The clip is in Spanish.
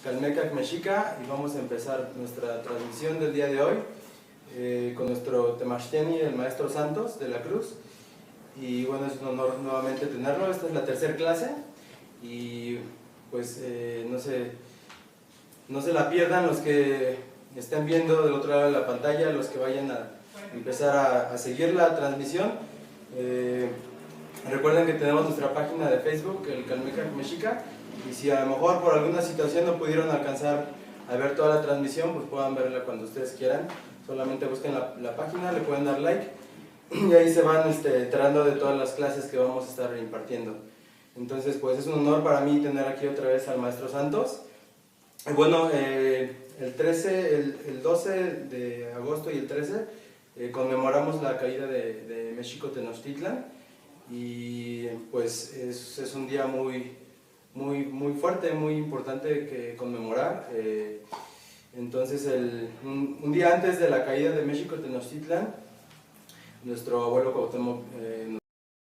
Calmecac Mexica y vamos a empezar nuestra transmisión del día de hoy con nuestro Temachtiani, el Maestro Santos de la Cruz. Y bueno, es un honor nuevamente tenerlo. Esta es la tercera clase y pues no se la pierdan los que estén viendo del otro lado de la pantalla, los que vayan a empezar a seguir la transmisión. Recuerden que tenemos nuestra página de Facebook, el Calmecac Mexica, y si a lo mejor por alguna situación no pudieron alcanzar a ver toda la transmisión, pues puedan verla cuando ustedes quieran. Solamente busquen la página, le pueden dar like y ahí se van enterando de todas las clases que vamos a estar impartiendo. Entonces pues es un honor para mí tener aquí otra vez al Maestro Santos. Bueno, el 12 de agosto y el 13 conmemoramos la caída de México Tenochtitlan y pues es un día muy fuerte, muy importante que conmemorar. Entonces un día antes de la caída de México Tenochtitlan, nuestro abuelo Cuauhtémoc